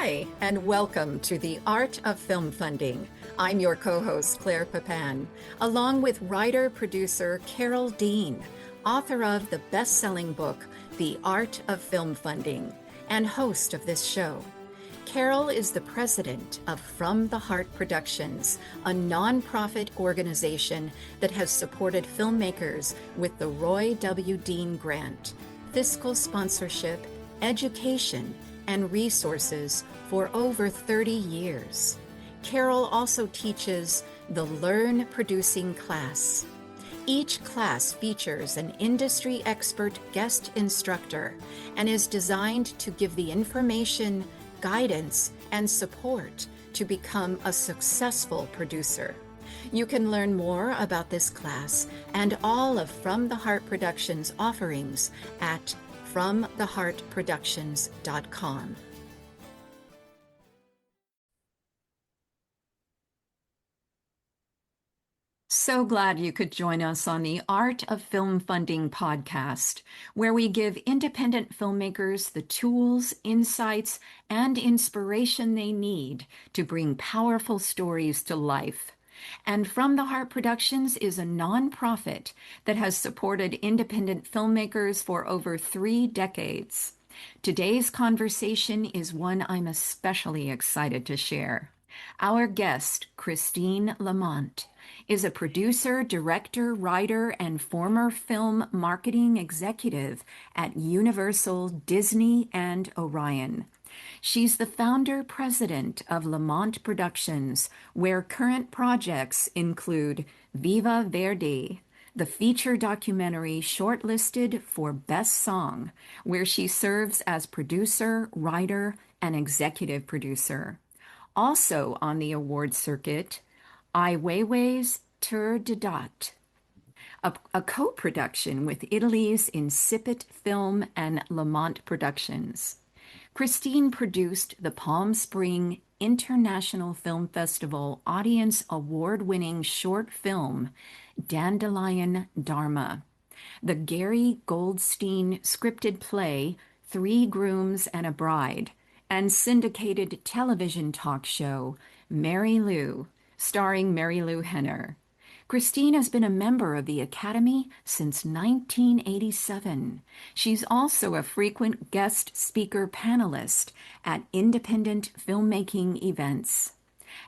Hi, and welcome to the Art of Film Funding. I'm your co-host, Claire Papin, along with writer-producer Carol Dean, author of the best-selling book, The Art of Film Funding, and host of this show. Carol is the president of From the Heart Productions, a nonprofit organization that has supported filmmakers with the Roy W. Dean Grant, fiscal sponsorship, education, and resources for over 30 years. Carol also teaches the Learn Producing class. Each class features an industry expert guest instructor and is designed to give the information, guidance, and support to become a successful producer. You can learn more about this class and all of From the Heart Productions offerings at FromTheHeartProductions.com. So glad you could join us on the Art of Film Funding podcast, where we give independent filmmakers the tools, insights, and inspiration they need to bring powerful stories to life. And From the Heart Productions is a nonprofit that has supported independent filmmakers for over 3 decades. Today's conversation is one I'm especially excited to share. Our guest, Christine LaMonte, is a producer, director, writer, and former film marketing executive at Universal, Disney, and Orion. She's the founder-president of LaMonte Productions, where current projects include VIVA VERDI, the feature documentary Shortlisted for Best Song, where she serves as producer, writer, and executive producer. Also on the award circuit, WEIWEI'S TURANDOT, a co-production with Italy's Incipit Film and LaMonte Productions. Christine produced the Palm Spring International Film Festival Audience Award-winning short film, Dandelion Dharma, the Gary Goldstein scripted play, 3 Grooms and a Bride, and syndicated television talk show, Mary Lou, starring Mary Lou Henner. Christine has been a member of the Academy since 1987. She's also a frequent guest speaker panelist at independent filmmaking events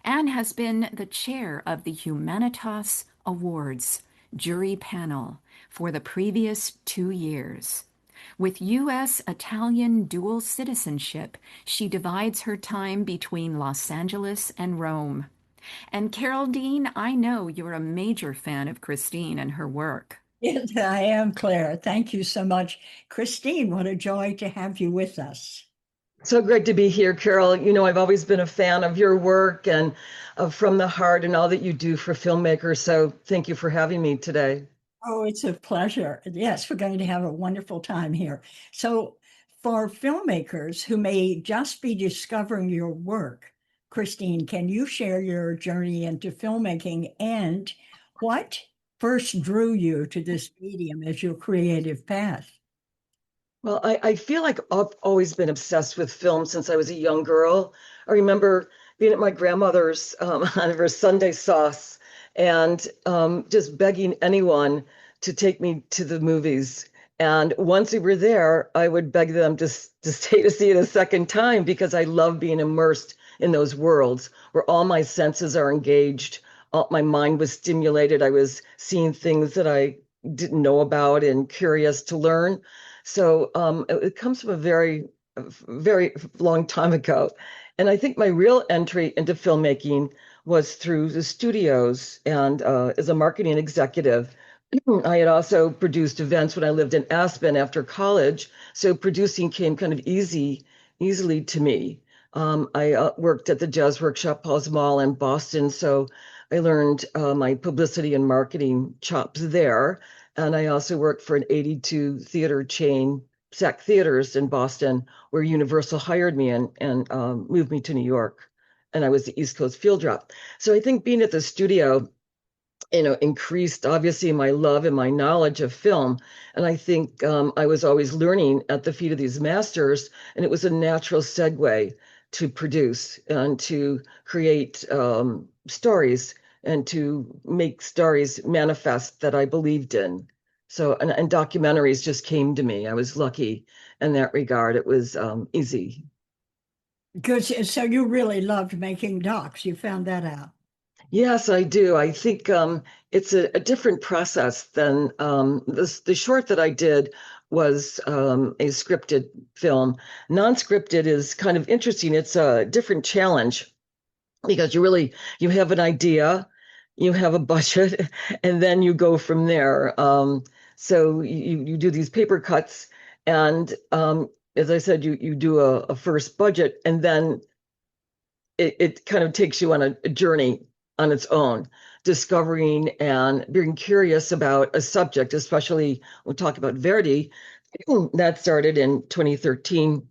and has been the chair of the Humanitas Awards jury panel for the previous 2 years. With U.S.-Italian dual citizenship, she divides her time between Los Angeles and Rome. And Carol Dean, I know you're a major fan of Christine and her work. Yes, I am, Claire. Thank you so much. Christine, what a joy to have you with us. So great to be here, Carol. You know, I've always been a fan of your work and of From the Heart and all that you do for filmmakers. So thank you for having me today. Oh, it's a pleasure. Yes, we're going to have a wonderful time here. So for filmmakers who may just be discovering your work, Christine, can you share your journey into filmmaking and what first drew you to this medium as your creative path? Well, I feel like I've always been obsessed with film since I was a young girl. I remember being at my grandmother's on her Sunday sauce and just begging anyone to take me to the movies. And once we were there, I would beg them to stay to see it a second time because I love being immersed in those worlds where all my senses are engaged. My mind was stimulated. I was seeing things that I didn't know about and curious to learn. So it comes from a very, very long time ago. And I think my real entry into filmmaking was through the studios and as a marketing executive. I had also produced events when I lived in Aspen after college. So producing came kind of easily to me. I worked at the Jazz Workshop Halls Mall in Boston. So I learned my publicity and marketing chops there. And I also worked for an 82 theater chain, SAC Theaters in Boston, where Universal hired me and moved me to New York. And I was the East Coast field rep. So I think being at the studio, increased obviously my love and my knowledge of film. And I think I was always learning at the feet of these masters, and it was a natural segue to produce and to create stories and to make stories manifest that I believed in. So, and documentaries just came to me. I was lucky in that regard. It was easy. Good. So you really loved making docs. You found that out. Yes, I do. I think it's a different process than the short that I did was a scripted film. Non-scripted is kind of interesting. It's a different challenge because you have an idea, you have a budget, and then you go from there. So you do these paper cuts, and as I said, you do a first budget, and then it kind of takes you on a journey on its own, discovering and being curious about a subject, especially we'll talk about Verdi. That started in 2013.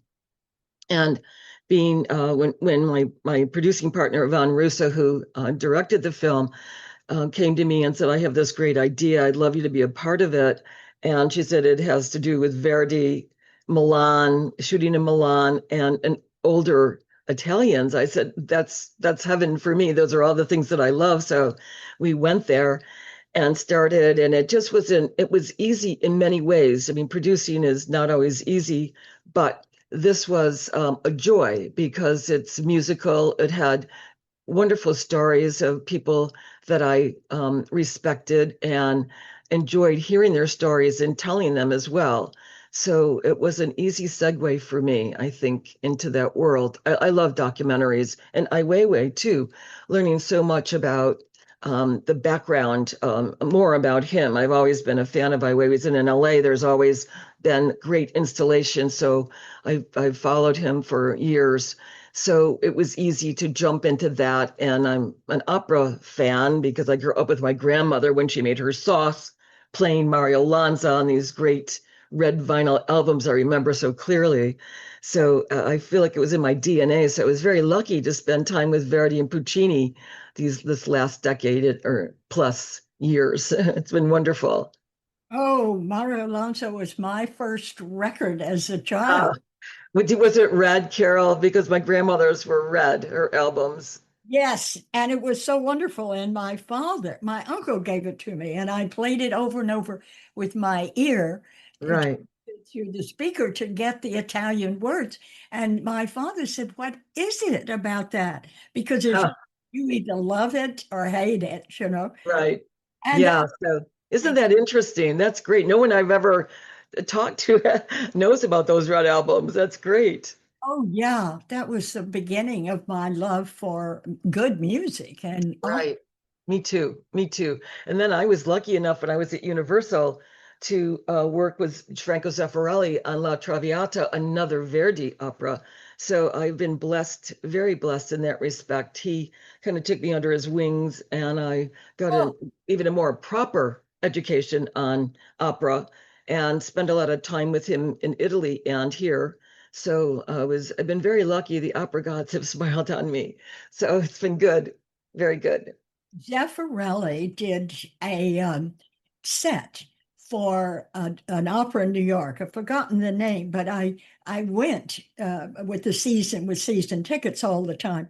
And being when my producing partner, Von Russo, who directed the film, came to me and said, I have this great idea. I'd love you to be a part of it. And she said, it has to do with Verdi, Milan, shooting in Milan, and older Italians. I said, that's heaven for me. Those are all the things that I love. So we went there and started, and it was easy in many ways. I mean, producing is not always easy, but this was a joy because it's musical. It had wonderful stories of people that I respected and enjoyed hearing their stories and telling them as well. So it was an easy segue for me, I think, into that world. I love documentaries and Ai Weiwei too, learning so much about the background, more about him. I've always been a fan of Ai Weiwei's, and in LA, there's always been great installations. So I've followed him for years. So it was easy to jump into that. And I'm an opera fan because I grew up with my grandmother when she made her sauce, playing Mario Lanza on these great red vinyl albums I remember so clearly. So I feel like it was in my DNA. So I was very lucky to spend time with Verdi and Puccini this last decade or plus years. It's been wonderful. Oh, Mario Alonso was my first record as a Uh, child. was it red, Carol? Because my grandmother's were red, her albums. Yes, and it was so wonderful. And my uncle gave it to me, and I played it over and over with my ear uh, Right. through the speaker to get the Italian words. And my father said, "What is it about that?" Because Huh, you either love it or hate it, you know. right. And Yeah. So isn't that interesting? That's great. No one I've ever talked to knows about those red albums. That's great. oh yeah, that was the beginning of my love for good music and Right. Me too. Me too. And then I was lucky enough when I was at Universal to work with Franco Zeffirelli on La Traviata, another Verdi opera. So I've been blessed, very blessed in that respect. He kind of took me under his wings, and I got oh, even a more proper education on opera and spent a lot of time with him in Italy and here. So I've been very lucky. The opera gods have smiled on me. So it's been good. Very good. Zeffirelli did a set for an opera in New York. I've forgotten the name, but I went with season tickets all the time.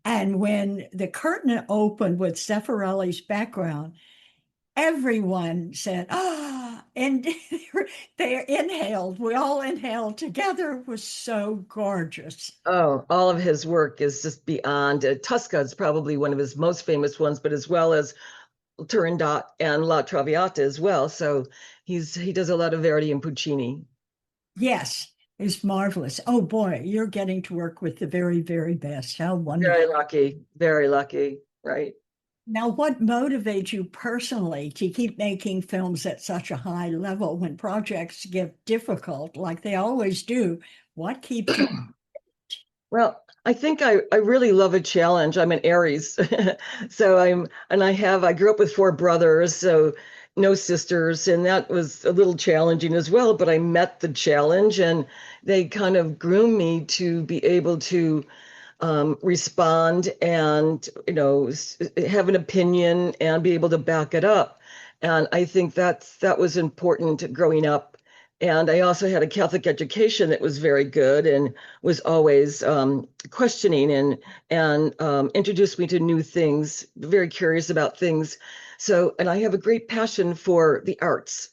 And when the curtain opened with Zeffirelli's background, everyone said, "Ah!" And they inhaled. We all inhaled together. It was so gorgeous. Oh, all of his work is just beyond. Tosca is probably one of his most famous ones, but as well as Turandot and La Traviata as well. So he does a lot of Verdi and Puccini. Yes, it's marvelous. Oh boy, you're getting to work with the very, very best. How Very wonderful. lucky, very lucky, right? Now, what motivates you personally to keep making films at such a high level when projects get difficult, like they always do? What keeps you? Well, I think I really love a challenge. I'm an Aries. So I grew up with four brothers, so no sisters, and that was a little challenging as well, but I met the challenge and they kind of groomed me to be able to respond and, have an opinion and be able to back it up. And I think that was important growing up And I also had a Catholic education that was very good and was always questioning and introduced me to new things, very curious about things. So, and I have a great passion for the arts.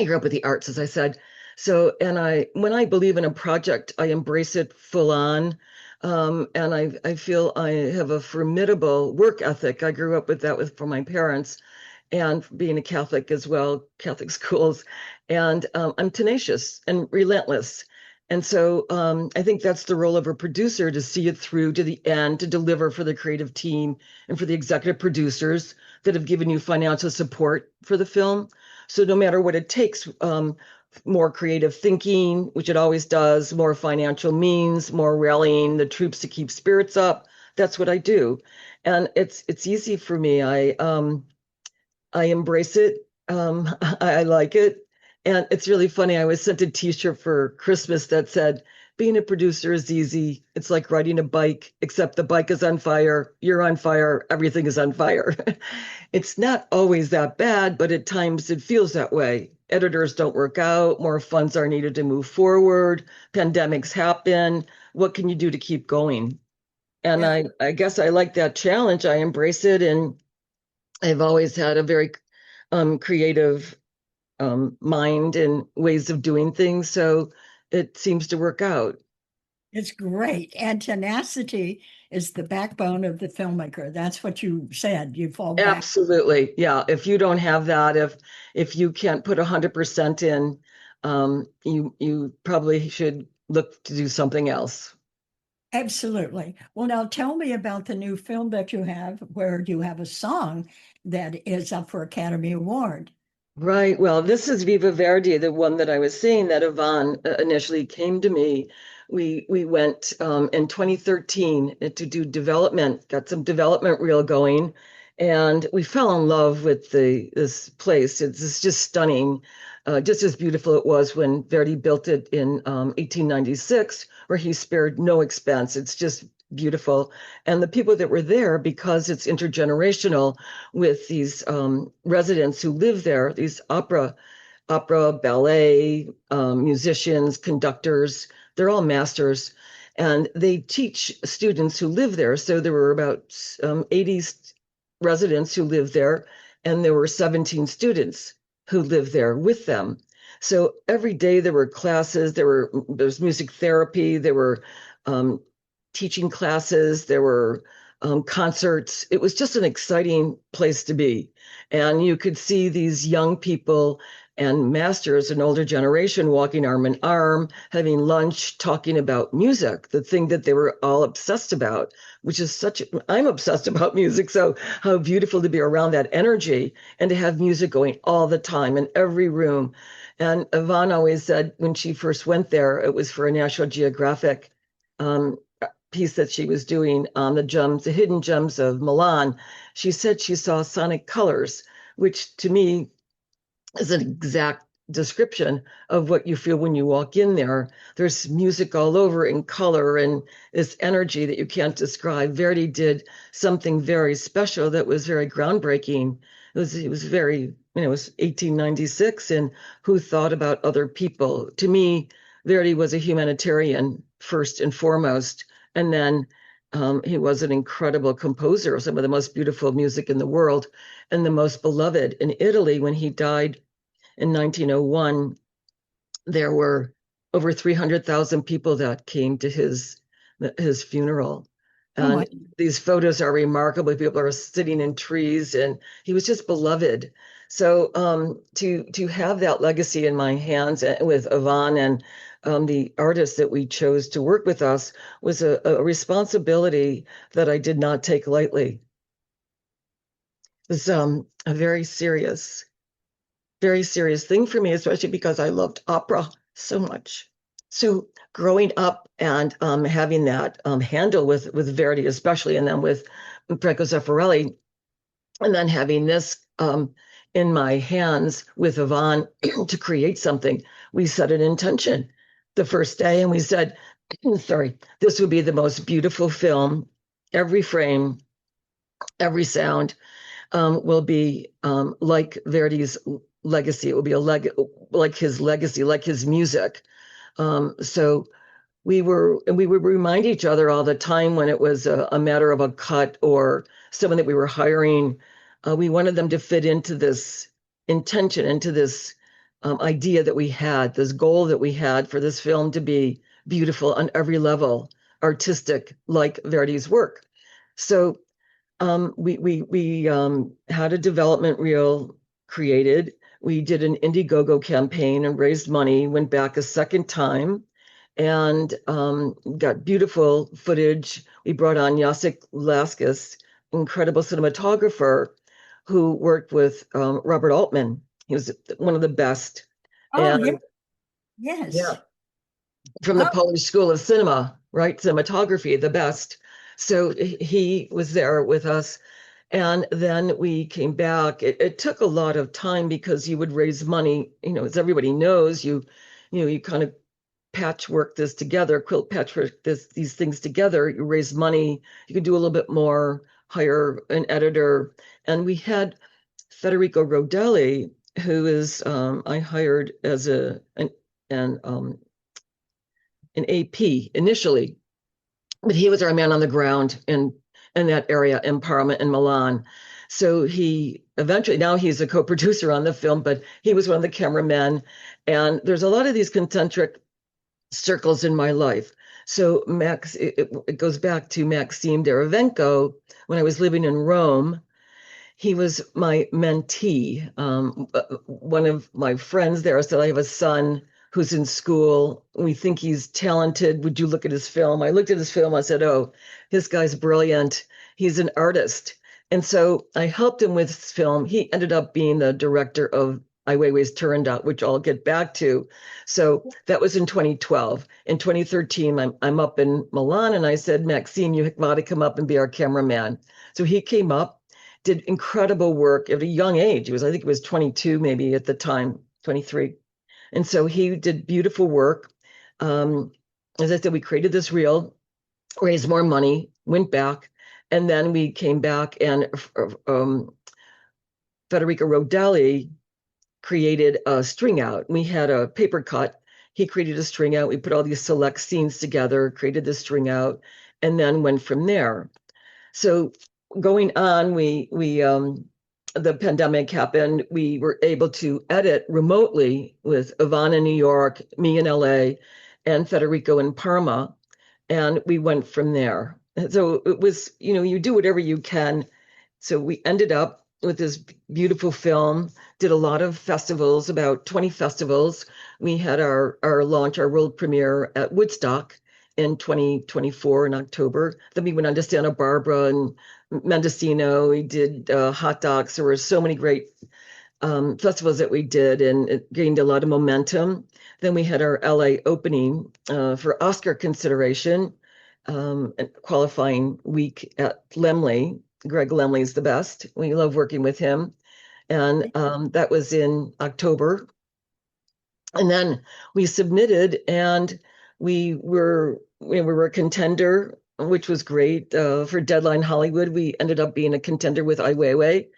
I grew up with the arts, as I said. So, when I believe in a project, I embrace it full on. And I feel I have a formidable work ethic. I grew up with that from my parents and being a Catholic as well, Catholic schools. And I'm tenacious and relentless. And so I think that's the role of a producer, to see it through to the end, to deliver for the creative team and for the executive producers that have given you financial support for the film. So no matter what it takes, more creative thinking, which it always does, more financial means, more rallying the troops to keep spirits up. That's what I do. And it's easy for me. I embrace it. I like it. And it's really funny. I was sent a t-shirt for Christmas that said, being a producer is easy. It's like riding a bike, except the bike is on fire. You're on fire. Everything is on fire. It's not always that bad, but at times it feels that way. Editors don't work out. More funds are needed to move forward. Pandemics happen. What can you do to keep going? And Yeah. I guess I like that challenge. I embrace it. And I've always had a very creative mind and ways of doing things. So it seems to work out. It's great. And tenacity is the backbone of the filmmaker. That's what you said. You fall back. Absolutely. Yeah. If you don't have that, if you can't put 100% in, you probably should look to do something else. Absolutely. Well, now tell me about the new film that you have, where you have a song that is up for Academy Award. Right. Well, this is Viva Verdi, the one that I was saying that Yvonne initially came to me. We went in 2013 to do development, got some development reel going, and we fell in love with this place. It's just stunning, just as beautiful it was when Verdi built it in 1896, where he spared no expense. It's just beautiful. And the people that were there, because it's intergenerational, with these residents who live there, these opera, ballet, musicians, conductors, they're all masters. And they teach students who live there. So there were about 80 residents who lived there, and there were 17 students who lived there with them. So every day there were classes, there's music therapy, there were teaching classes, there were concerts. It was just an exciting place to be. And you could see these young people and masters, an older generation, walking arm in arm, having lunch, talking about music, the thing that they were all obsessed about, which is I'm obsessed about music. So how beautiful to be around that energy and to have music going all the time in every room. And Yvonne always said when she first went there, it was for a National Geographic piece that she was doing on the hidden gems of Milan. She said she saw sonic colors, which to me is an exact description of what you feel when you walk in there. There's music all over in color and this energy that you can't describe. Verdi did something very special that was very groundbreaking. It was very, it was 1896, and who thought about other people? To me, Verdi was a humanitarian first and foremost. And then he was an incredible composer of some of the most beautiful music in the world and the most beloved. In Italy, when he died in 1901, there were over 300,000 people that came to his funeral. And these photos are remarkable. People are sitting in trees, and he was just beloved. So to have that legacy in my hands with Yvonne and the artists that we chose to work with us was a responsibility that I did not take lightly. It was a very serious thing for me, especially because I loved opera so much. So growing up and having that handle with Verdi especially, and then with Franco Zeffirelli, and then having this in my hands with Yvonne to create something, we set an intention the first day, and we said, sorry, this would be the most beautiful film. Every frame, every sound will be like Verdi's legacy. It would be like his legacy, like his music. So we would remind each other all the time when it was a matter of a cut or someone that we were hiring. We wanted them to fit into this intention, into this idea that we had, this goal that we had for this film to be beautiful on every level, artistic, like Verdi's work. So we had a development reel created. We did an Indiegogo campaign and raised money, went back a second time and got beautiful footage. We brought on Jacek Laskis, incredible cinematographer who worked with Robert Altman. He was one of the best. Oh, And yes. yeah, from the Polish School of Cinema, right? Cinematography, the best. So he was there with us. And then we came back. It took a lot of time because you would raise money, as everybody knows, you kind of patchwork this together, quilt patchwork these things together. You raise money, you could do a little bit more, hire an editor. And we had Federico Rodelli, who is I hired as an AP initially, but he was our man on the ground in that area in Parma and Milan. So he eventually, now he's a co-producer on the film, but he was one of the cameramen. And there's a lot of these concentric circles in my life. So Max, it goes back to Maxime Derivenko. When I was living in Rome, he was my mentee. One of my friends there said, I have a son who's in school. We think he's talented. Would you look at his film? I looked at his film. I said, oh, this guy's brilliant. He's an artist. And so I helped him with his film. He ended up being the director of WEIWEI'S Turandot, which I'll get back to. So that was in 2012. In 2013, I'm up in Milan, and I said, Maxime, you got to come up and be our cameraman. So he came up, did incredible work at a young age. I think he was 22 maybe at the time, 23. And so he did beautiful work. As I said, we created this reel, raised more money, went back, and then we came back and Federico Rodelli created a string out. We had a paper cut. He created a string out. We put all these select scenes together, created the string out, and then went from there. So going on, the pandemic happened. We were able to edit remotely with Yvonne in New York, me in LA, and Federico in Parma, and we went from there. And so it was, you do whatever you can. So we ended up with this beautiful film, did a lot of festivals, about 20 festivals. We had our launch, our world premiere at Woodstock in 2024 in October. Then we went on to Santa Barbara and Mendocino. We did Hot Docs. There were so many great festivals that we did, and it gained a lot of momentum. Then we had our LA opening for Oscar consideration, qualifying week at Laemmle. Greg Laemmle's the best. We love working with him. And that was in October. And then we submitted, and we were a contender, which was great for Deadline Hollywood. We ended up being a contender with Ai Weiwei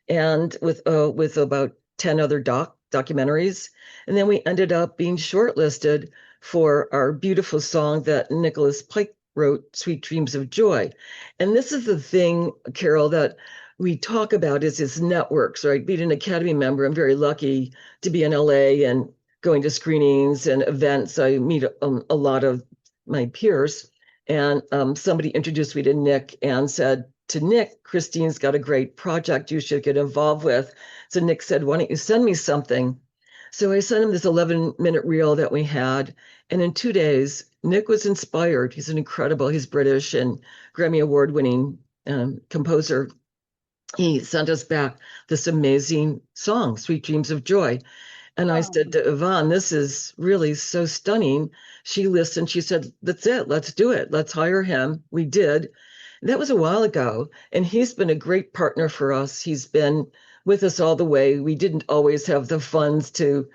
and with about 10 other documentaries. And then we ended up being shortlisted for our beautiful song that Nicholas Pike wrote, Sweet Dreams of Joy. And this is the thing, Carol, that we talk about is his networks, right? Being an Academy member, I'm very lucky to be in LA and going to screenings and events. I meet a lot of my peers. And somebody introduced me to Nick and said to Nick, Christine's got a great project you should get involved with. So Nick said, why don't you send me something? So I sent him this 11-minute reel that we had. And in 2 days, Nick was inspired. He's he's British and Grammy Award-winning composer. He sent us back this amazing song, Sweet Dreams of Joy. And I said to Yvonne, this is really so stunning. She listened. She said, that's it. Let's do it. Let's hire him. We did. That was a while ago. And he's been a great partner for us. He's been with us all the way. We didn't always have the funds to,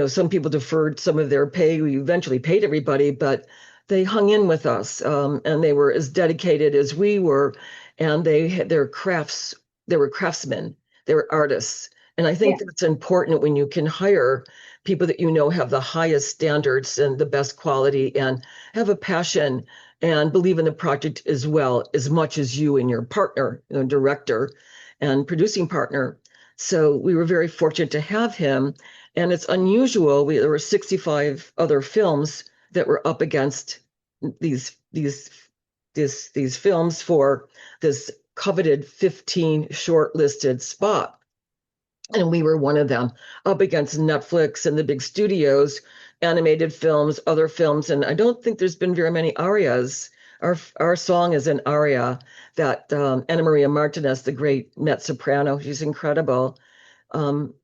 some people deferred some of their pay. We eventually paid everybody, but they hung in with us. And they were as dedicated as we were. And they were craftsmen. They were artists. And I think that's important when you can hire people that you know have the highest standards and the best quality and have a passion and believe in the project as well, as much as you and your partner, director and producing partner. So we were very fortunate to have him. And it's unusual. There were 65 other films that were up against these films for this coveted 15 shortlisted spot. And we were one of them, up against Netflix and the big studios, animated films, other films. And I don't think there's been very many arias. Our song is an aria that Anna Maria Martinez, the great mezzo soprano, she's incredible,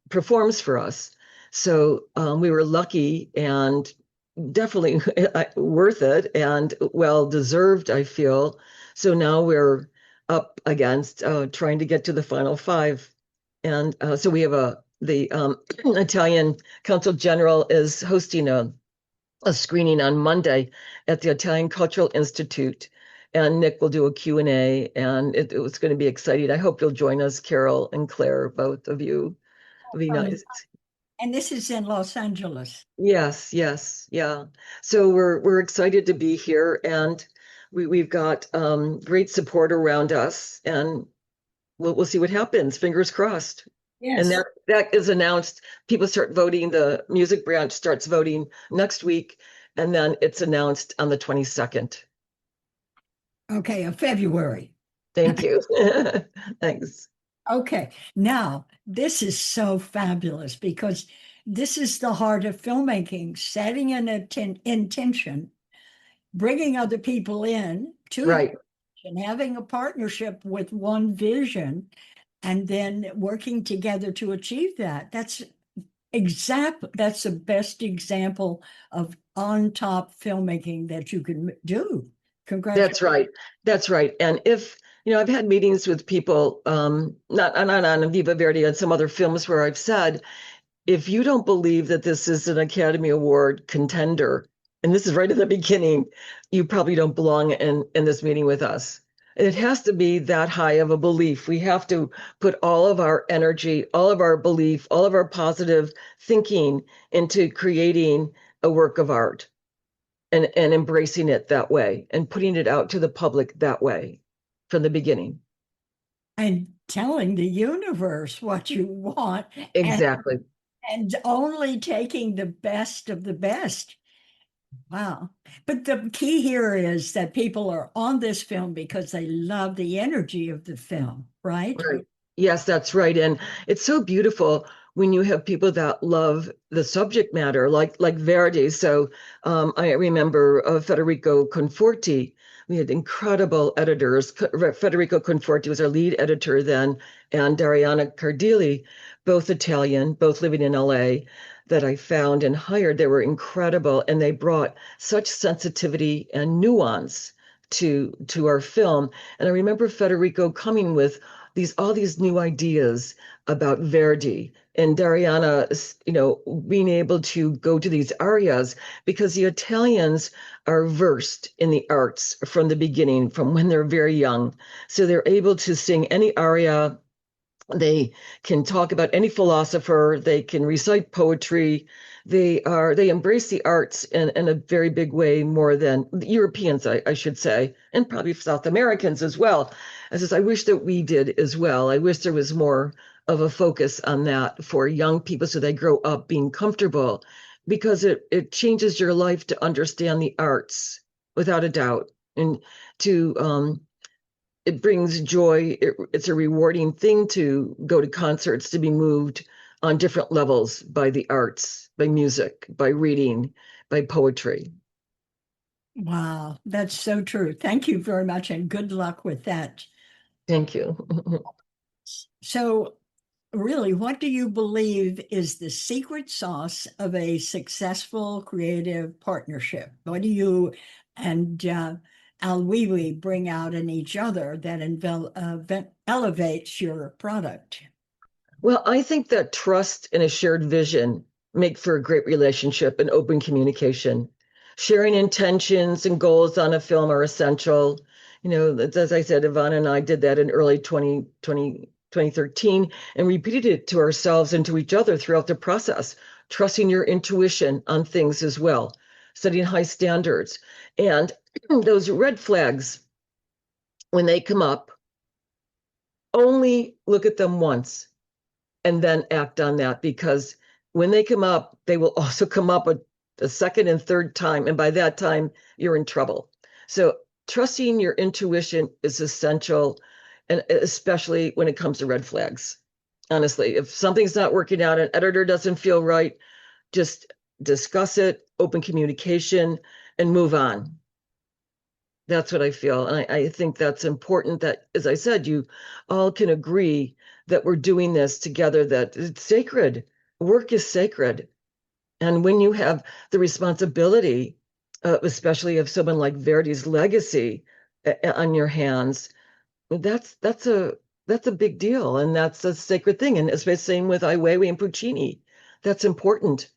performs for us. So we were lucky and definitely worth it and well deserved, I feel. So now we're up against trying to get to the final five. And so we have the Italian Consul General is hosting a screening on Monday at the Italian Cultural Institute. And Nick will do a Q&A, and it's going to be exciting. I hope you'll join us, Carol and Claire, both of you. It'll be nice. And this is in Los Angeles. Yes, yeah. So we're excited to be here, and we've got great support around us, and we'll see what happens. Fingers crossed. Yes. And that is announced. People start voting. The music branch starts voting next week, and then it's announced on the 22nd. Okay, of February. Thank you. Thanks. Okay, now this is so fabulous because this is the heart of filmmaking, setting an intention, bringing other people in to Right. and having a partnership with one vision and then working together to achieve that. That's the best example of on top filmmaking that you can do. Congratulations. That's right. And if I've had meetings with people, not on Viva Verdi and some other films where I've said, if you don't believe that this is an Academy Award contender, and this is right at the beginning, you probably don't belong in this meeting with us. It has to be that high of a belief. We have to put all of our energy, all of our belief, all of our positive thinking into creating a work of art and embracing it that way and putting it out to the public that way from the beginning. And telling the universe what you want. Exactly. And only taking the best of the best. Wow. But the key here is that people are on this film because they love the energy of the film, right? Right. Yes, that's right. And it's so beautiful when you have people that love the subject matter, like Verdi. So I remember Federico Conforti. We had incredible editors. Federico Conforti was our lead editor then, and Dariana Cardilli, both Italian, both living in LA, that I found and hired. They were incredible, and they brought such sensitivity and nuance to our film. And I remember Federico coming with all these new ideas about Verdi, and Dariana, being able to go to these arias because the Italians are versed in the arts from the beginning, from when they're very young. So they're able to sing any aria. They can talk about any philosopher. They can recite poetry. They embrace the arts in a very big way, more than the Europeans, I should say, and probably South Americans as well. I wish that we did as well. I wish there was more of a focus on that for young people so they grow up being comfortable, because it changes your life to understand the arts without a doubt. And it brings joy. It's a rewarding thing to go to concerts, to be moved on different levels by the arts, by music, by reading, by poetry. Wow, that's so true. Thank you very much, and good luck with that. Thank you. So, really, what do you believe is the secret sauce of a successful creative partnership? What do you and LaWeiWei bring out in each other that elevates your product? Well, I think that trust and a shared vision make for a great relationship and open communication. Sharing intentions and goals on a film are essential. As I said, Yvonne and I did that in early 2020, 2013, and repeated it to ourselves and to each other throughout the process, trusting your intuition on things as well, setting high standards. And those red flags, when they come up, only look at them once and then act on that, because when they come up, they will also come up a second and third time. And by that time, you're in trouble. So trusting your intuition is essential, and especially when it comes to red flags. Honestly, if something's not working out, an editor doesn't feel right, just discuss it, open communication, and move on. That's what I feel. And I think that's important that, as I said, you all can agree that we're doing this together, that it's sacred. Work is sacred. And when you have the responsibility, especially of someone like Verdi's legacy on your hands, that's a big deal. And that's a sacred thing. And it's the same with Ai Weiwei and Puccini. That's important.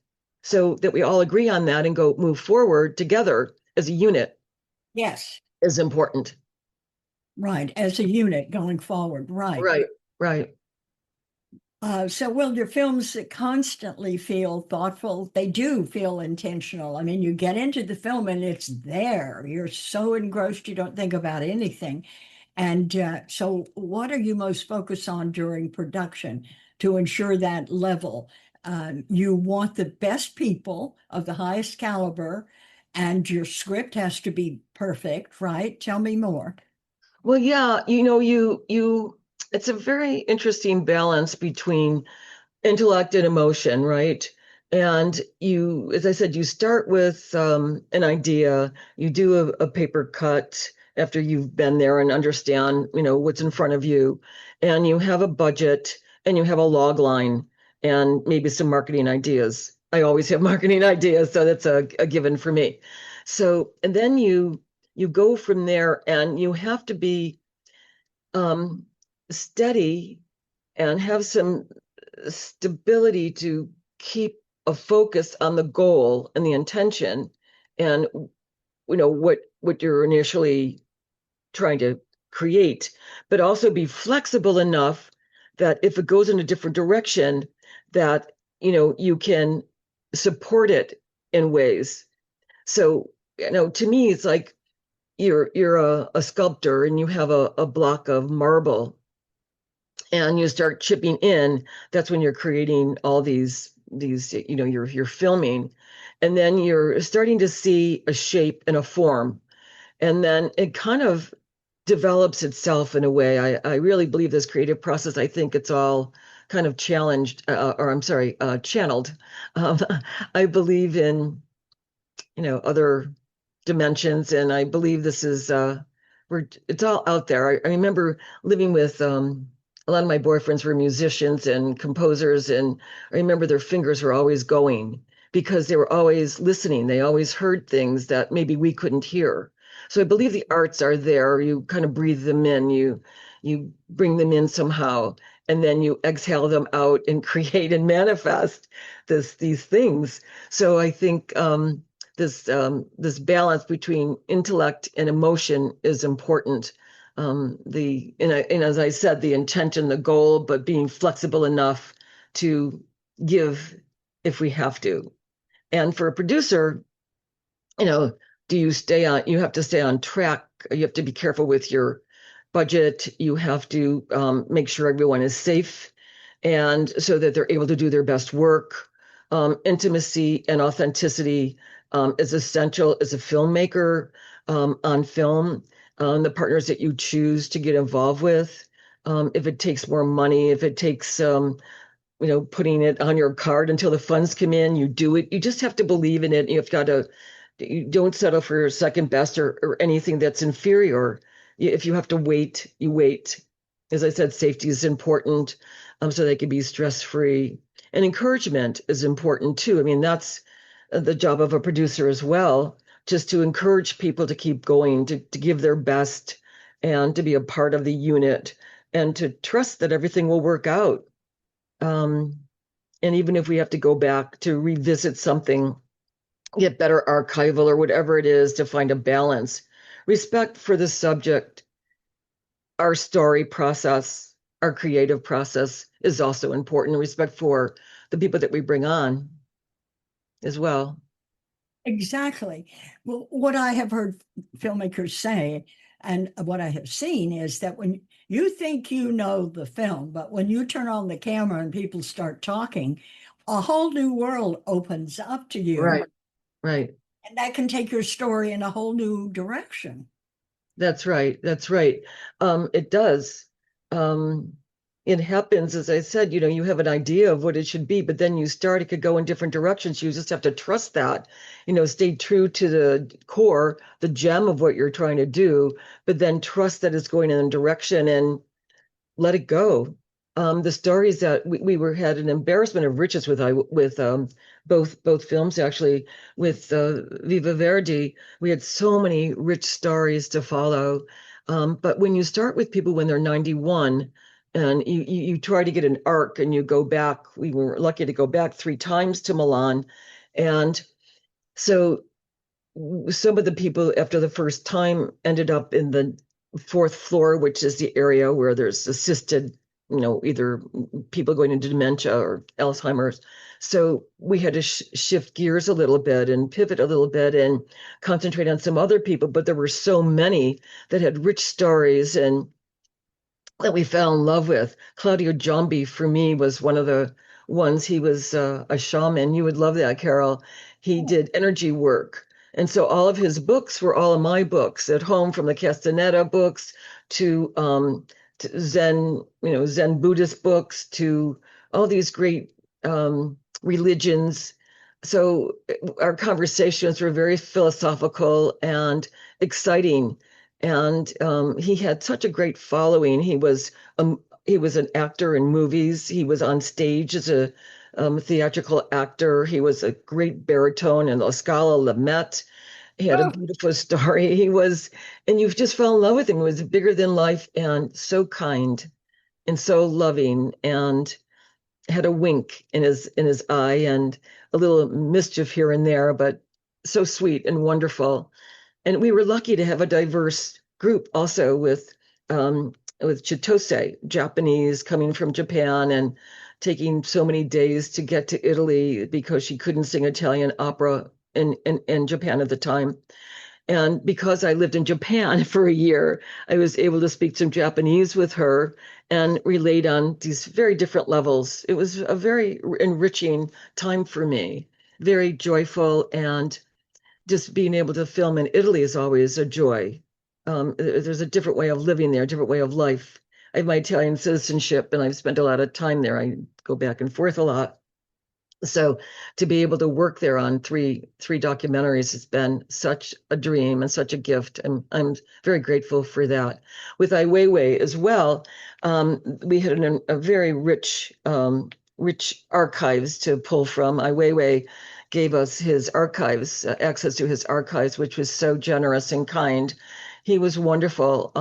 So that we all agree on that and go move forward together as a unit. Yes. Is important. Right. As a unit going forward. Right. Right. So will your films constantly feel thoughtful? They do feel intentional. I mean, you get into the film and it's there. You're so engrossed, you don't think about anything. And so what are you most focused on during production to ensure that level? You want the best people of the highest caliber, and your script has to be perfect, right? Tell me more. Well, yeah, it's a very interesting balance between intellect and emotion, right? And you, as I said, you start with an idea, you do a paper cut after you've been there and understand, what's in front of you, and you have a budget and you have a log line and maybe some marketing ideas. I always have marketing ideas, so that's a given for me. So, and then you go from there, and you have to be steady and have some stability to keep a focus on the goal and the intention, and what you're initially trying to create, but also be flexible enough that if it goes in a different direction, that you can support it in ways. So to me, it's like you're a sculptor and you have a block of marble and you start chipping in. That's when you're creating all these you're filming, and then you're starting to see a shape and a form, and then it kind of develops itself in a way. I really believe this creative process. I think it's all kind of challenged, or I'm sorry, channeled. Um, I believe in other dimensions, and I believe this is it's all out there. I remember living with a lot of my boyfriends were musicians and composers, and I remember their fingers were always going because they were always listening. They always heard things that maybe we couldn't hear. So I believe the arts are there. You kind of breathe them in, you bring them in somehow, and then you exhale them out and create and manifest these things. So I think this balance between intellect and emotion is important. And as I said, the intention, the goal, but being flexible enough to give if we have to. And for a producer, you have to stay on track. You have to be careful with your budget. You have to make sure everyone is safe, and so that they're able to do their best work. Intimacy and authenticity is essential as a filmmaker on film. The partners that you choose to get involved with, if it takes more money, if it takes putting it on your card until the funds come in, you do it. You just have to believe in it. You don't settle for second best or anything that's inferior. If you have to wait, you wait. As I said, safety is important, so they can be stress-free. And encouragement is important too. I mean, that's the job of a producer as well, just to encourage people to keep going, to give their best, and to be a part of the unit, and to trust that everything will work out. And even if we have to go back to revisit something, get better archival or whatever it is to find a balance, respect for the subject, our story process, our creative process is also important, respect for the people that we bring on as well. Exactly. Well, what I have heard filmmakers say and what I have seen is that when you think you know the film, but when you turn on the camera and people start talking, a whole new world opens up to you. Right, right. And that can take your story in a whole new direction. That's right. That's right. It does. Um, it happens, as I said, you have an idea of what it should be, but then you start, it could go in different directions. You just have to trust that, stay true to the core, the gem of what you're trying to do, but then trust that it's going in a direction and let it go. The stories that we were had an embarrassment of riches with both films actually. With Viva Verdi, we had so many rich stories to follow. But when you start with people when they're 91, and you try to get an arc, and you go back, we were lucky to go back 3 times to Milan, and so some of the people after the first time ended up in the fourth floor, which is the area where there's assisted, either people going into dementia or Alzheimer's. So we had to shift gears a little bit and pivot a little bit and concentrate on some other people. But there were so many that had rich stories and that we fell in love with. Claudio Giambi, for me, was one of the ones. He was a shaman. You would love that, Carol. He did energy work. And so all of his books were all of my books at home, from the Castaneda books to Zen, Zen Buddhist books, to all these great religions. So our conversations were very philosophical and exciting. And he had such a great following. He was an actor in movies. He was on stage as a theatrical actor. He was a great baritone in La Scala, La Met. He had a beautiful story. And you just fell in love with him. He was bigger than life and so kind and so loving, and had a wink in his eye and a little mischief here and there, but so sweet and wonderful. And we were lucky to have a diverse group also with Chitose, Japanese coming from Japan and taking so many days to get to Italy because she couldn't sing Italian opera in Japan at the time. And because I lived in Japan for a year, I was able to speak some Japanese with her and relate on these very different levels. It was a very enriching time for me, very joyful, and just being able to film in Italy is always a joy. There's a different way of living there, a different way of life. I have my Italian citizenship, and I've spent a lot of time there. I go back and forth a lot. So to be able to work there on three documentaries has been such a dream and such a gift. And I'm very grateful for that. With Ai Weiwei as well, we had a very rich archives to pull from. Ai Weiwei gave us his archives, access to his archives, which was so generous and kind. He was wonderful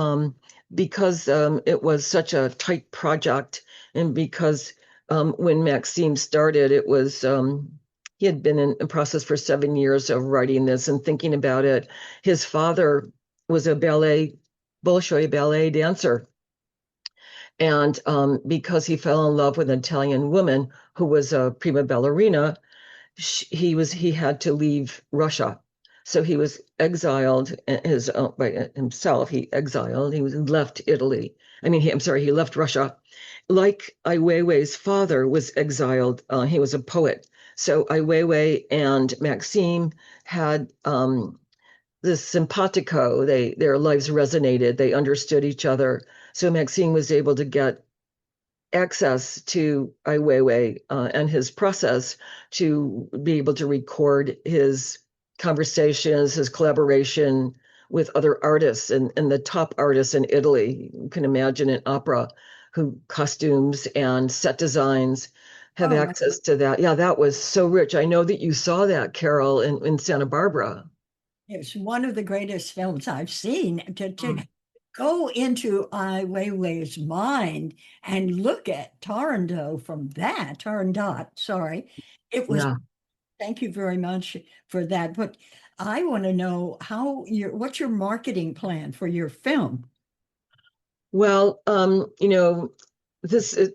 because it was such a tight project, and because when Maxime started, it was he had been in process for 7 years of writing this and thinking about it. His father was a Bolshoi ballet dancer. And because he fell in love with an Italian woman who was a prima ballerina, he had to leave Russia. So he was exiled by himself. He left Italy. He left Russia. Like Ai Weiwei's father was exiled, he was a poet. So Ai Weiwei and Maxime had this simpatico. Their lives resonated. They understood each other. So Maxime was able to get access to Ai Weiwei and his process to be able to record his conversations, his collaboration with other artists and the top artists in Italy. You can imagine in opera, who costumes and set designs have access to that. Yeah, that was so rich. I know that you saw that, Carol, in Santa Barbara. It's one of the greatest films I've seen. To go into Ai Weiwei's mind and look at Turandot, sorry. It was, Yeah. thank you very much for that. But I want to know what's your marketing plan for your film? Well, this is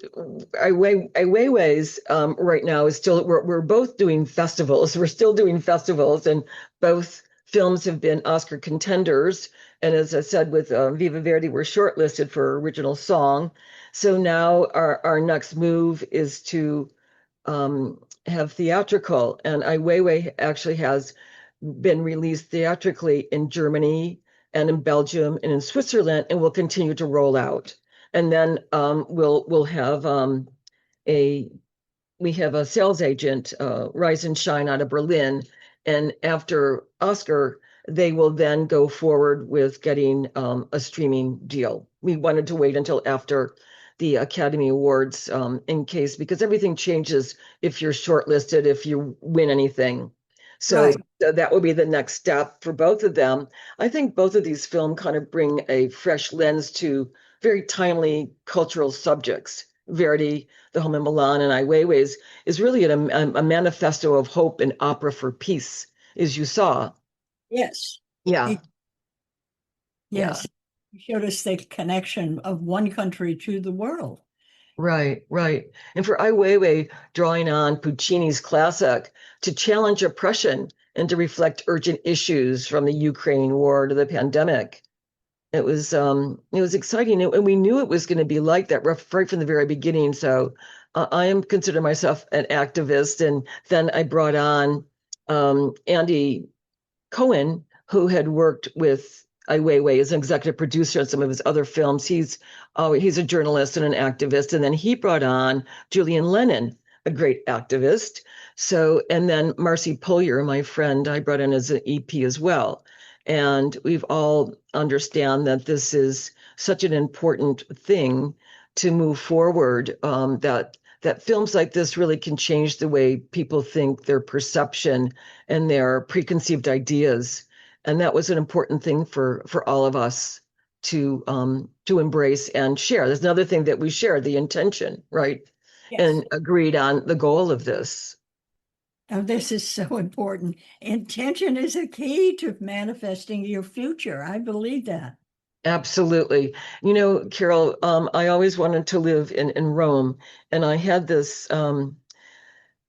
Weiwei's right now is still we're both doing festivals. We're still doing festivals, and both films have been Oscar contenders. And as I said, with Viva Verdi, we're shortlisted for original song. So now our next move is to have theatrical, and Ai Weiwei actually has been released theatrically in Germany and in Belgium and in Switzerland, and will continue to roll out. And then we'll have a we have a sales agent, Rise and Shine, out of Berlin, and after Oscar, they will then go forward with getting a streaming deal. We wanted to wait until after the Academy Awards in case, because everything changes if you're shortlisted, if you win anything. So Right. that will be the next step for both of them. I think both of these films kind of bring a fresh lens to very timely cultural subjects. Verdi, The Home in Milan, and Ai Weiwei's is really a manifesto of hope and opera for peace, as you saw. Yes. Yeah, It, yeah, yes. You showed us the connection of one country to the world. right, right. And for Ai Weiwei, drawing on Puccini's classic to challenge oppression and to reflect urgent issues from the Ukraine war to the pandemic. It was exciting, and we knew it was going to be like that right from the very beginning. So I am consider myself an activist, and then I brought on Andy Cohen, who had worked with Ai Weiwei as an executive producer on some of his other films. He's a journalist and an activist, and then he brought on Julian Lennon, a great activist. So, and then Marcy Polier, my friend, I brought in as an EP as well. And we've all understand that this is such an important thing to move forward. That films like this really can change the way people think, their perception, and their preconceived ideas. And that was an important thing for all of us to embrace and share. There's another thing that we shared, the intention, right? Yes. And agreed on the goal of this. Oh, this is so important. Intention is a key to manifesting your future. I believe that. Absolutely. You know, Carol, I always wanted to live in Rome, and I had this R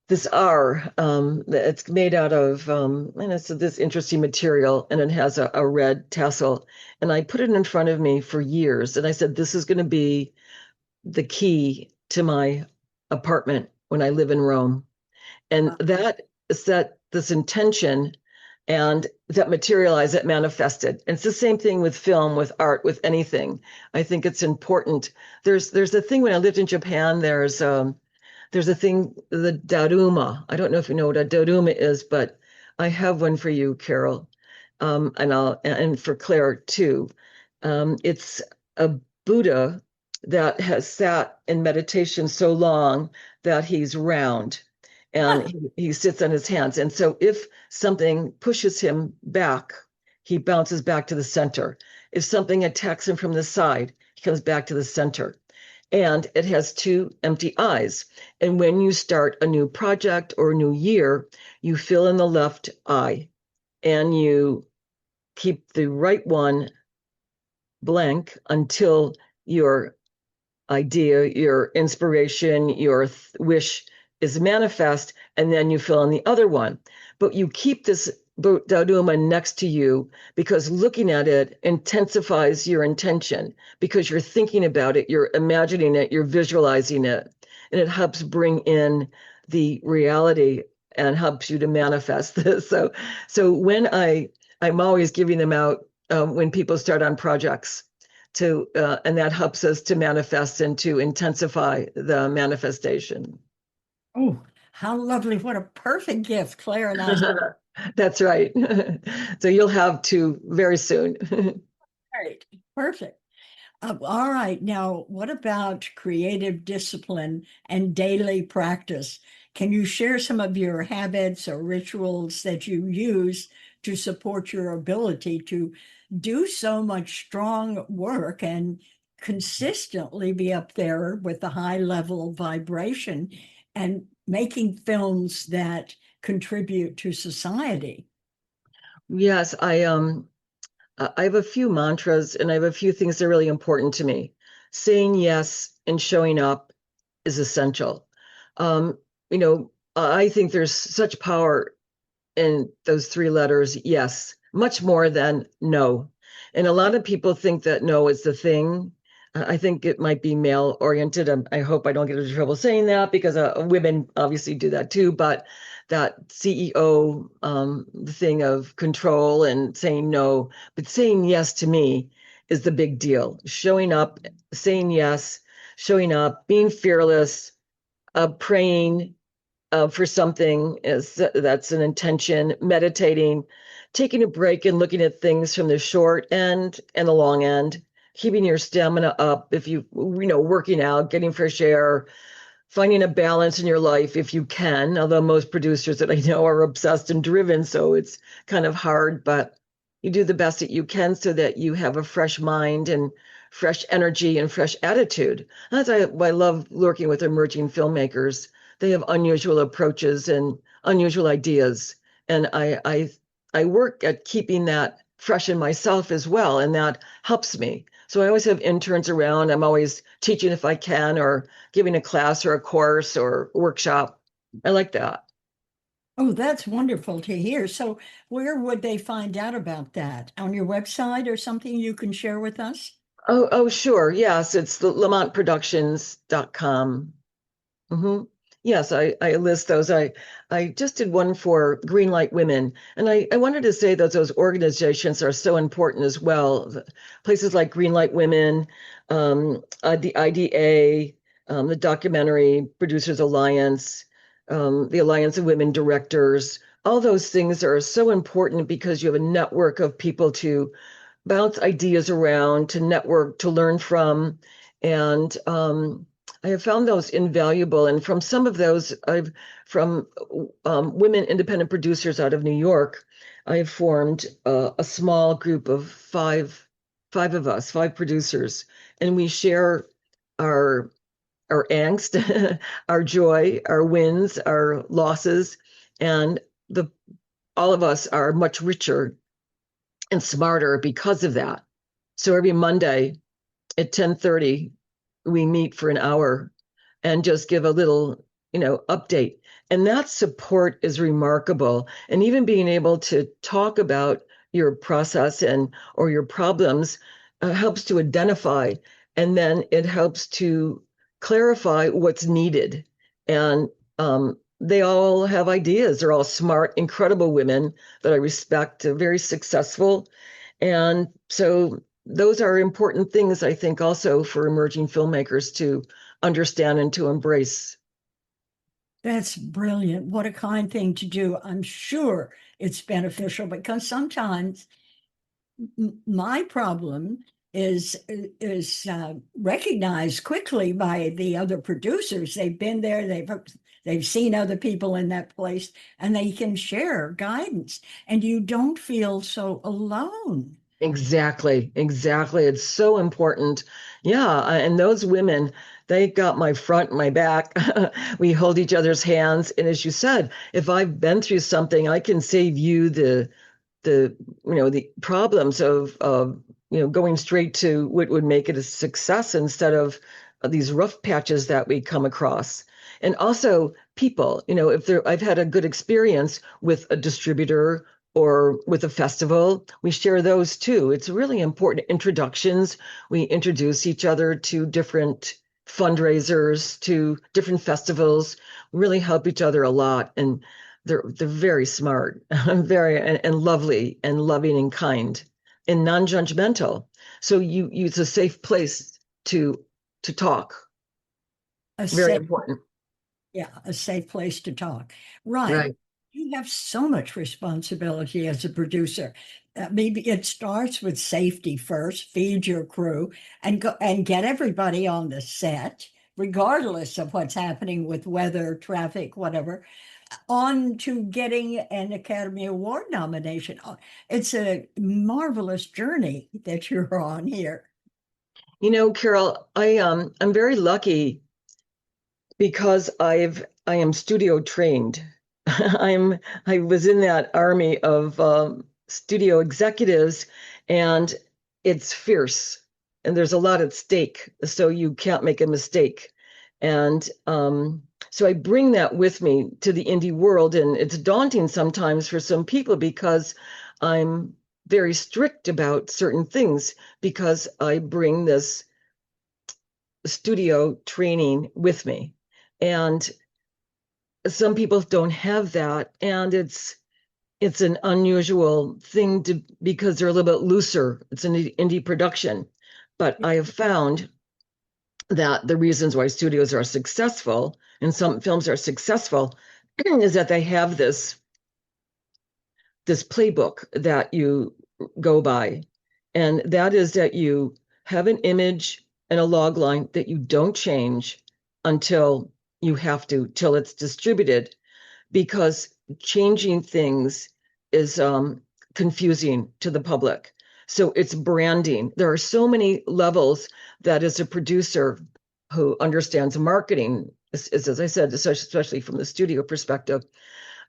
it's made out of and it's this interesting material, and it has a red tassel. And I put it in front of me for years, and I said, this is going to be the key to my apartment when I live in Rome. And that set this intention, and that materialized, that manifested. And it's the same thing with film, with art, with anything. I think it's important. There's a thing when I lived in Japan, there's a thing, the daruma. I don't know if you know what a daruma is, but I have one for you, Carol, and for Claire too. It's a Buddha that has sat in meditation so long that he's round, and he sits on his hands. And so if something pushes him back, he bounces back to the center. If something attacks him from the side, he comes back to the center. And it has two empty eyes. And when you start a new project or a new year, you fill in the left eye and you keep the right one blank until your idea, your inspiration, your wish is manifest, and then you fill in the other one. But you keep this Dodoma next to you because looking at it intensifies your intention, because you're thinking about it, you're imagining it, you're visualizing it, and it helps bring in the reality and helps you to manifest this. So when I'm always giving them out when people start on projects to and that helps us to manifest and to intensify the manifestation. Oh, how lovely. What a perfect gift Claire and I. That's right. So you'll have two very soon. Right. Perfect. All right. Now, what about creative discipline and daily practice? Can you share some of your habits or rituals that you use to support your ability to do so much strong work and consistently be up there with the high level vibration and making films that contribute to society? Yes, I have a few mantras, and I have a few things that are really important to me. saying yes and showing up is essential. Um, I think there's such power in those three letters, yes, much more than no. And a lot of people think that no is the thing. I think it might be male oriented. I hope I don't get into trouble saying that because women obviously do that too. But that CEO the thing of control and saying no, but saying yes to me is the big deal. Showing up, saying yes, showing up, being fearless, praying, for something is that's an intention, meditating, taking a break and looking at things from the short end and the long end, keeping your stamina up if working out, getting fresh air, finding a balance in your life if you can, although most producers that I know are obsessed and driven, so it's kind of hard, but you do the best that you can so that you have a fresh mind and fresh energy and fresh attitude. That's why I love working with emerging filmmakers. They have unusual approaches and unusual ideas. And I work at keeping that fresh in myself as well, and that helps me. So I always have interns around. I'm always teaching if I can, or giving a class or a course or workshop. I like that. Oh, that's wonderful to hear. So where would they find out about that? On your website or something you can share with us? Oh, sure. Yes, it's the LaMonteProductions.com. Mm-hmm. Yes, I list those. I just did one for Green Light Women, and I wanted to say that those organizations are so important as well. Places like Green Light Women, the IDA, the Documentary Producers Alliance, the Alliance of Women Directors. All those things are so important because you have a network of people to bounce ideas around, to network, to learn from, and I have found those invaluable. And from some of those, from women independent producers out of New York, I've formed a small group of five of us, five producers, and we share our our angst, our joy, our wins, our losses, and the all of us are much richer and smarter because of that. So every Monday at 10:30, we meet for an hour and just give a little, update. And that support is remarkable. And even being able to talk about your process and or your problems helps to identify, and then it helps to clarify what's needed. And they all have ideas. They're all smart, incredible women that I respect, very successful. And so those are important things, I think, also for emerging filmmakers to understand and to embrace. That's brilliant. What a kind thing to do. I'm sure it's beneficial because sometimes my problem is recognized quickly by the other producers. They've been there, they've seen other people in that place, and they can share guidance, and you don't feel so alone. Exactly, exactly. It's so important. Yeah, and those women, they got my front, my back. We hold each other's hands. And as you said, if I've been through something, I can save you the problems of going straight to what would make it a success instead of these rough patches that we come across. And also people, if I've had a good experience with a distributor or with a festival, we share those too. It's really important. Introductions, we introduce each other to different fundraisers, to different festivals, really help each other a lot. And they're very smart, very and lovely and loving and kind and non-judgmental. So you it's a safe place to talk. A Very safe, important. yeah, a safe place to talk. Right. Right. You have so much responsibility as a producer. Maybe it starts with safety first, feed your crew, and go and get everybody on the set, regardless of what's happening with weather, traffic, whatever, on to getting an Academy Award nomination. It's a marvelous journey that you're on here. Carol, I'm very lucky because I am studio trained. I was in that army of studio executives, and it's fierce. and there's a lot at stake, so you can't make a mistake. And so I bring that with me to the indie world, and it's daunting sometimes for some people because I'm very strict about certain things because I bring this studio training with me. And some people don't have that, and it's an unusual thing to because they're a little bit looser. It's an indie production. But I have found that the reasons why studios are successful and some films are successful is that they have this playbook that you go by. And that is that you have an image and a log line that you don't change until you have to, till it's distributed, because changing things is confusing to the public. So it's branding. There are so many levels that as a producer who understands marketing, as I said, especially from the studio perspective,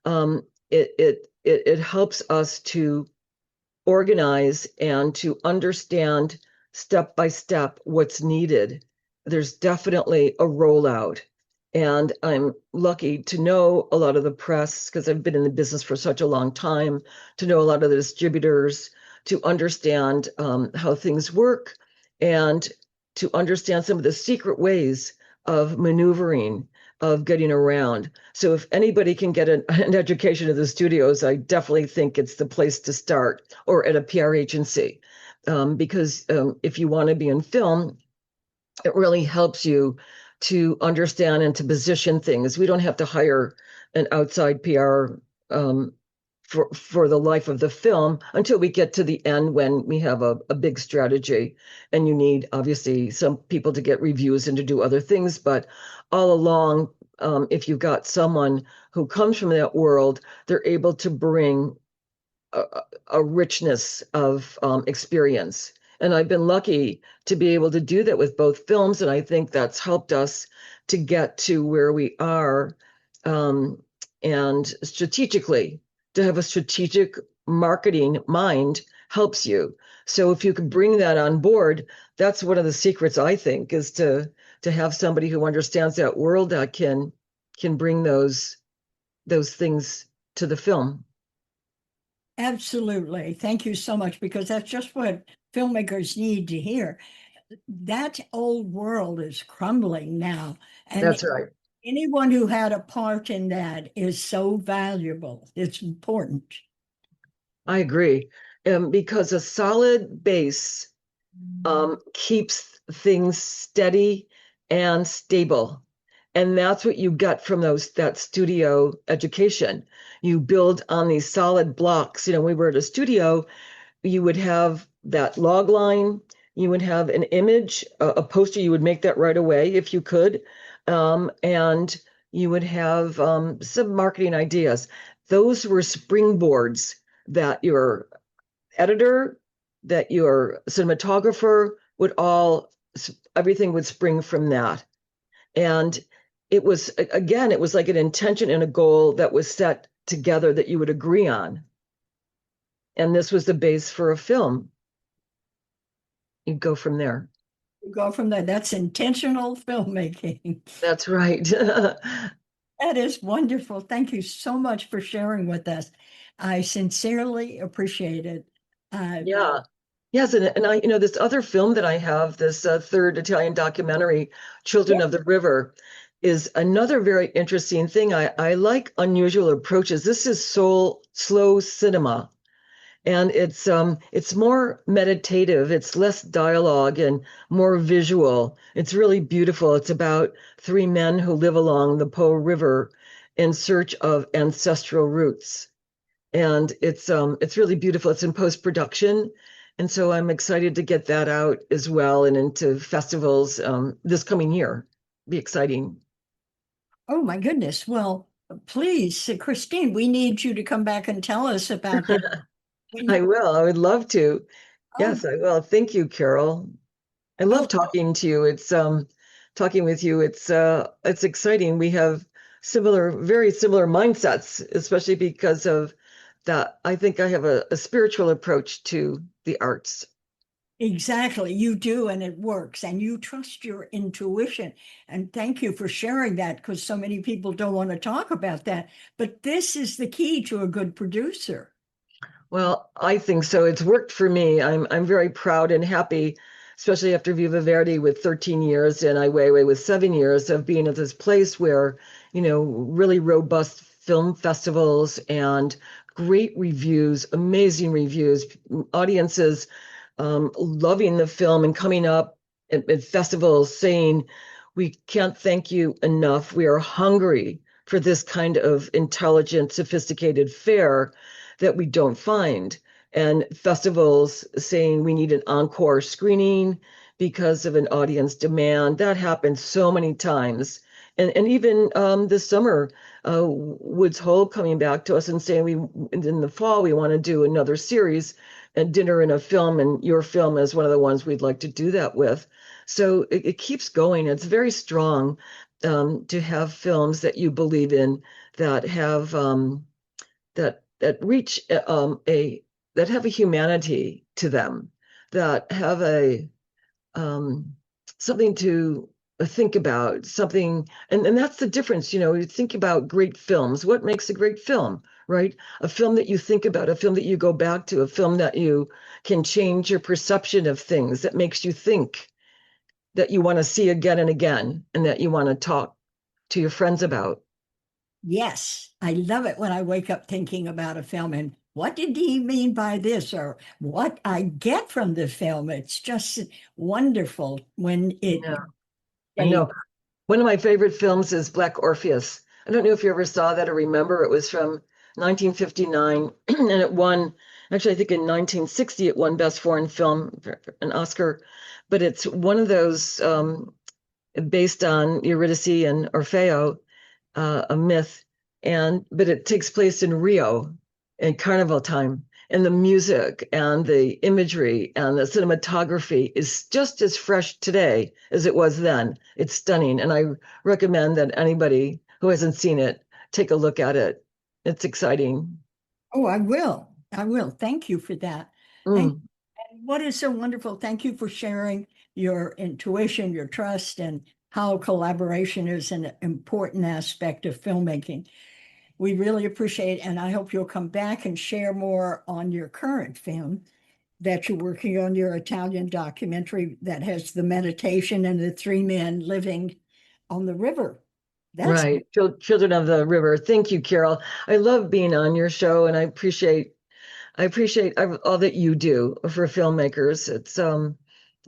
it helps us to organize and to understand step by step what's needed. There's definitely a rollout. And I'm lucky to know a lot of the press because I've been in the business for such a long time, to know a lot of the distributors, to understand how things work, and to understand some of the secret ways of maneuvering, of getting around. So if anybody can get an education in the studios, I definitely think it's the place to start, or at a PR agency. Because if you want to be in film, it really helps you to understand and to position things. We don't have to hire an outside PR for the life of the film until we get to the end, when we have a big strategy, and you need obviously some people to get reviews and to do other things. But all along, if you've got someone who comes from that world, they're able to bring a richness of experience. And I've been lucky to be able to do that with both films. And I think that's helped us to get to where we are. And strategically, to have a strategic marketing mind helps you. So if you can bring that on board, that's one of the secrets, I think, is to have somebody who understands that world that can bring those things to the film. Absolutely. Thank you so much, because that's just what filmmakers need to hear. That old world is crumbling now. And That's right. anyone who had a part in that is so valuable. It's important. I agree. Because a solid base keeps things steady and stable. And that's what you get from that studio education. You build on these solid blocks. We were at a studio, you would have that log line, you would have an image, a poster, you would make that right away if you could. And you would have some marketing ideas. Those were springboards that your editor, that your cinematographer everything would spring from that. And it was like an intention and a goal that was set together that you would agree on. And this was the base for a film. You go from there. You go from there. That's intentional filmmaking. That's right. That is wonderful. Thank you so much for sharing with us. I sincerely appreciate it. Yeah. Yes, and I, this other film that I have, this third Italian documentary, Children of the River, is another very interesting thing. I like unusual approaches. This is slow cinema, and it's more meditative. It's less dialogue and more visual. It's really beautiful. It's about three men who live along the Po River in search of ancestral roots. And it's really beautiful. It's in post-production. And so I'm excited to get that out as well and into festivals this coming year. Be exciting. Oh my goodness. Well, please, Christine, we need you to come back and tell us about that. I will. I would love to. Oh, Yes, I will. Thank you, Carol. I love talking to you. It's talking with you. It's exciting. We have very similar mindsets, especially because of that. I think I have a spiritual approach to the arts. Exactly. You do, and it works, and you trust your intuition. And thank you for sharing that because so many people don't want to talk about that. But this is the key to a good producer. Well, I think so. It's worked for me. I'm very proud and happy, especially after Viva Verdi with 13 years and Ai Weiwei with 7 years of being at this place where, really robust film festivals and great reviews, amazing reviews, audiences loving the film and coming up at festivals saying, we can't thank you enough. We are hungry for this kind of intelligent, sophisticated fare that we don't find. And festivals saying we need an encore screening because of an audience demand. That happens so many times. And even this summer, Woods Hole coming back to us and saying in the fall we want to do another series, a dinner and a film, and your film is one of the ones we'd like to do that with. So it keeps going. It's very strong to have films that you believe in that have that reach that have a humanity to them, that have a something to think about, something, and that's the difference. You think about great films. What makes a great film, right? A film that you think about, a film that you go back to, a film that you can change your perception of things, that makes you think, that you want to see again and again, and that you want to talk to your friends about. Yes, I love it when I wake up thinking about a film and what did he mean by this or what I get from the film. It's just wonderful when Yeah, I know. One of my favorite films is Black Orpheus. I don't know if you ever saw that or remember. It was from 1959, and it won, actually, I think in 1960, it won Best Foreign Film, an Oscar. But it's one of those based on Eurydice and Orfeo, a myth, but it takes place in Rio in carnival time. And the music and the imagery and the cinematography is just as fresh today as it was then. It's stunning. And I recommend that anybody who hasn't seen it take a look at it. It's exciting. Oh, I will. I will. Thank you for that. And Mm, what is so wonderful? Thank you for sharing your intuition, your trust, and how collaboration is an important aspect of filmmaking. We really appreciate it, and I hope you'll come back and share more on your current film that you're working on, your Italian documentary that has the meditation and the three men living on the river. That's right. Children of the River. Thank you, Carol. I love being on your show, and I appreciate all that you do for filmmakers.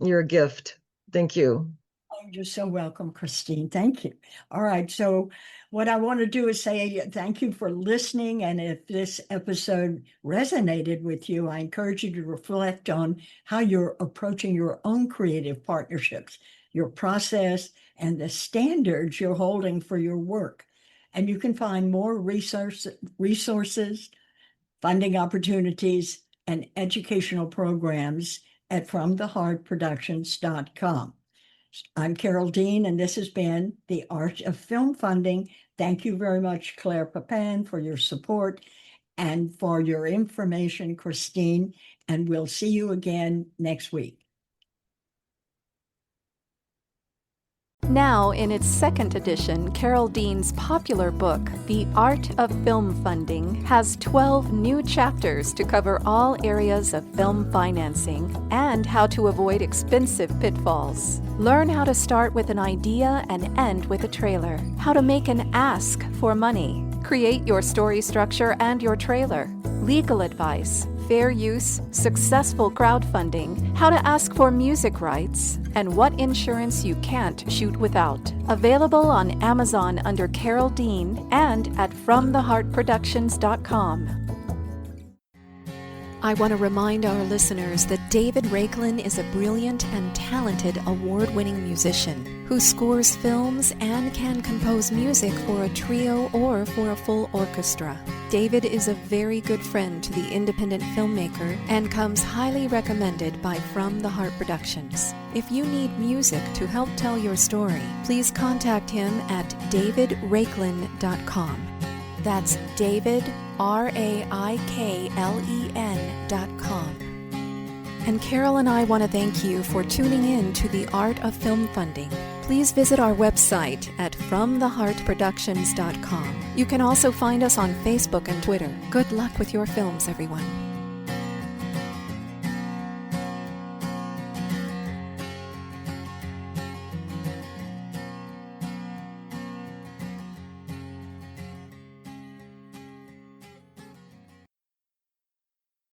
You're a gift. Thank you. Oh, you're so welcome, Christine. Thank you. All right. So, what I want to do is say thank you for listening. And if this episode resonated with you, I encourage you to reflect on how you're approaching your own creative partnerships, your process, and the standards you're holding for your work. And you can find more resources, funding opportunities, and educational programs at FromTheHeartProductions.com. I'm Carol Dean, and this has been The Art of Film Funding. Thank you very much, Claire Papin, for your support and for your information, Christine. And we'll see you again next week. Now, in its second edition, Carol Dean's popular book, The Art of Film Funding, has 12 new chapters to cover all areas of film financing and how to avoid expensive pitfalls. Learn how to start with an idea and end with a trailer, how to make an ask for money, create your story structure and your trailer, legal advice, fair use, successful crowdfunding, how to ask for music rights, and what insurance you can't shoot without. Available on Amazon under Carol Dean and at FromTheHeartProductions.com. I want to remind our listeners that David Raiklin is a brilliant and talented award-winning musician who scores films and can compose music for a trio or for a full orchestra. David is a very good friend to the independent filmmaker and comes highly recommended by From the Heart Productions. If you need music to help tell your story, please contact him at davidraiklin.com. That's David, RAIKLEN.com. And Carol and I want to thank you for tuning in to The Art of Film Funding. Please visit our website at FromTheHeartProductions.com. You can also find us on Facebook and Twitter. Good luck with your films, everyone.